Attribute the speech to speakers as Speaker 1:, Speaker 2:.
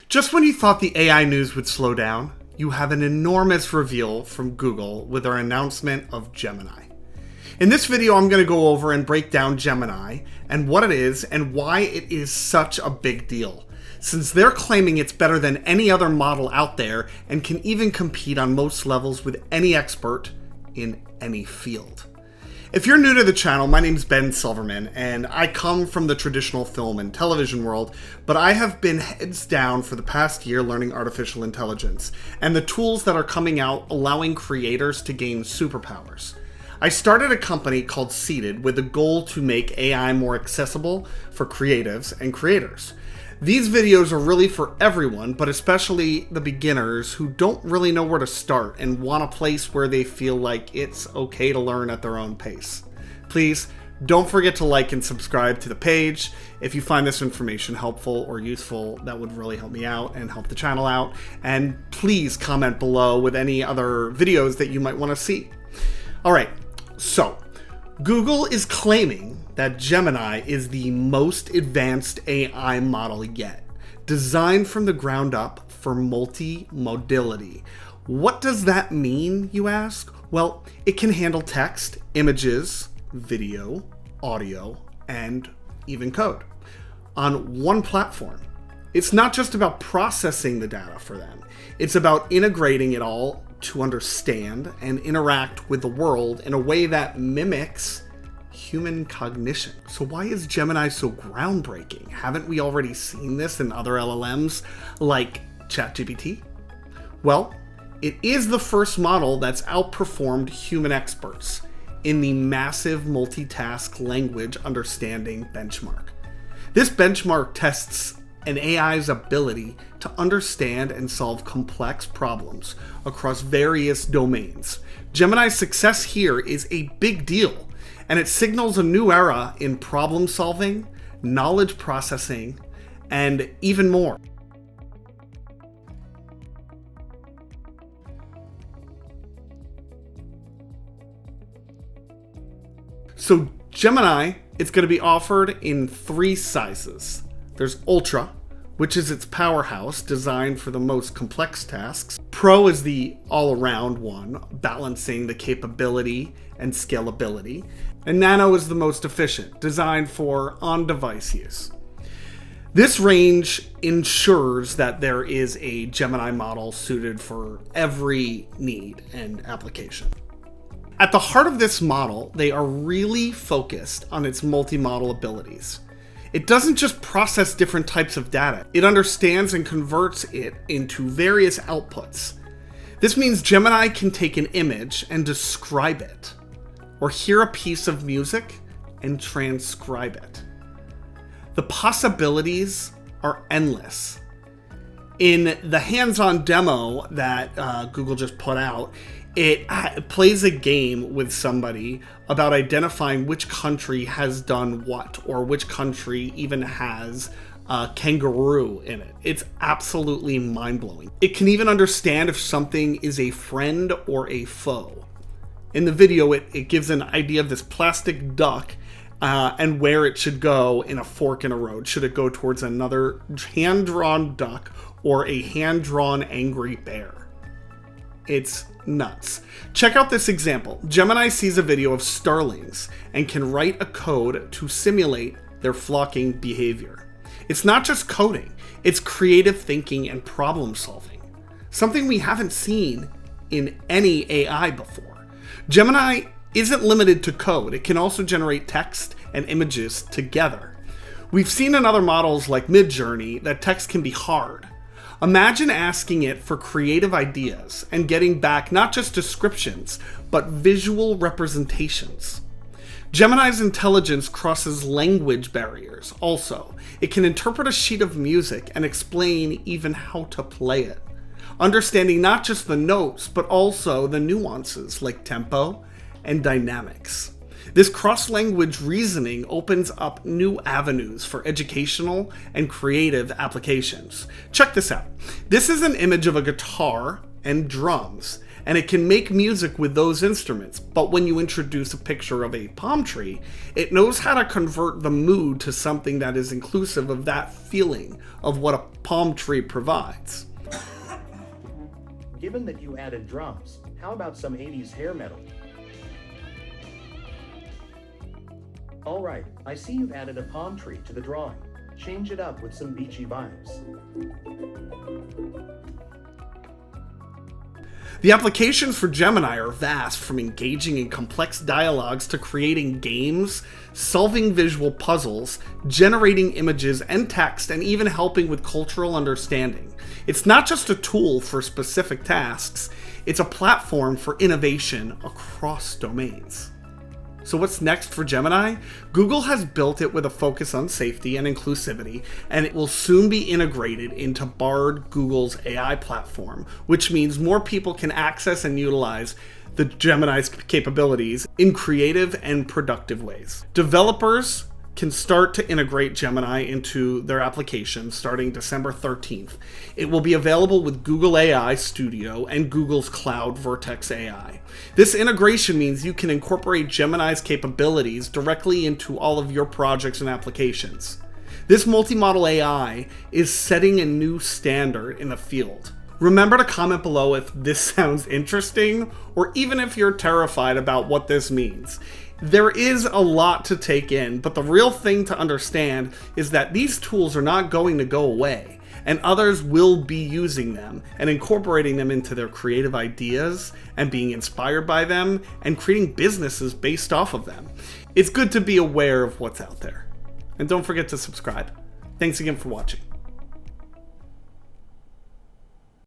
Speaker 1: Just when you thought the AI news would slow down, you have an enormous reveal from Google with their announcement of Gemini. In this video, I'm going to go over and break down Gemini and what it is and why it is such a big deal, since they're claiming it's better than any other model out there and can even compete on most levels with any expert in any field. If you're new to the channel, my name's Ben Silverman, and I come from the traditional film and television world, but I have been heads down for the past year learning artificial intelligence and the tools that are coming out allowing creators to gain superpowers. I started a company called Seeded with the goal to make AI more accessible for creatives and creators. These videos are really for everyone, but especially the beginners who don't really know where to start and want a place where they feel like it's okay to learn at their own pace. Please don't forget to like and subscribe to the page. If you find this information helpful or useful, that would really help me out and help the channel out. And please comment below with any other videos that you might want to see. All right, so Google is claiming that Gemini is the most advanced AI model yet, designed from the ground up for multimodality. What does that mean, you ask? Well, it can handle text, images, video, audio, and even code on one platform. It's not just about processing the data for them. It's about integrating it all to understand and interact with the world in a way that mimics human cognition. So why is Gemini so groundbreaking? Haven't we already seen this in other LLMs like Chat GPT? Well, it is the first model that's outperformed human experts in the massive multitask language understanding benchmark. This benchmark tests an AI's ability to understand and solve complex problems across various domains. Gemini's success here is a big deal, and it signals a new era in problem solving, knowledge processing, and even more. So Gemini, it's going to be offered in 3 sizes. There's Ultra, which is its powerhouse, designed for the most complex tasks. Pro is the all-around one, balancing the capability and scalability. And Nano is the most efficient, designed for on-device use. This range ensures that there is a Gemini model suited for every need and application. At the heart of this model, they are really focused on its multi-modal abilities. It doesn't just process different types of data. It understands and converts it into various outputs. This means Gemini can take an image and describe it, or hear a piece of music and transcribe it. The possibilities are endless. In the hands-on demo that Google just put out, it plays a game with somebody about identifying which country has done what, or which country even has a kangaroo in it. It's absolutely mind-blowing. It can even understand if something is a friend or a foe. In the video, it gives an idea of this plastic duck and where it should go in a fork in a road. Should it go towards another hand-drawn duck or a hand-drawn angry bear? It's nuts. Check out this example. Gemini sees a video of starlings and can write a code to simulate their flocking behavior. It's not just coding, it's creative thinking and problem solving, something we haven't seen in any AI before. Gemini isn't limited to code. It can also generate text and images together. We've seen in other models like Midjourney that text can be hard. Imagine asking it for creative ideas and getting back not just descriptions, but visual representations. Gemini's intelligence crosses language barriers also. It can interpret a sheet of music and explain even how to play it, understanding not just the notes, but also the nuances like tempo and dynamics. This cross-language reasoning opens up new avenues for educational and creative applications. Check this out. This is an image of a guitar and drums, and it can make music with those instruments. But when you introduce a picture of a palm tree, it knows how to convert the mood to something that is inclusive of that feeling of what a palm tree provides.
Speaker 2: Given that you added drums, how about some 80s hair metal? Alright, I see you've added a palm tree to the drawing. Change it up with some beachy vibes.
Speaker 1: The applications for Gemini are vast, from engaging in complex dialogues to creating games, solving visual puzzles, generating images and text, and even helping with cultural understanding. It's not just a tool for specific tasks, it's a platform for innovation across domains. So what's next for Gemini? Google has built it with a focus on safety and inclusivity, and it will soon be integrated into Bard, Google's AI platform, which means more people can access and utilize the Gemini's capabilities in creative and productive ways. Developers can start to integrate Gemini into their applications starting December 13th. It will be available with Google AI Studio and Google's Cloud Vertex AI. This integration means you can incorporate Gemini's capabilities directly into all of your projects and applications. This multi-model AI is setting a new standard in the field. Remember to comment below if this sounds interesting, or even if you're terrified about what this means. There is a lot to take in, but the real thing to understand is that these tools are not going to go away, and others will be using them and incorporating them into their creative ideas and being inspired by them and creating businesses based off of them. It's good to be aware of what's out there. And don't forget to subscribe. Thanks again for watching.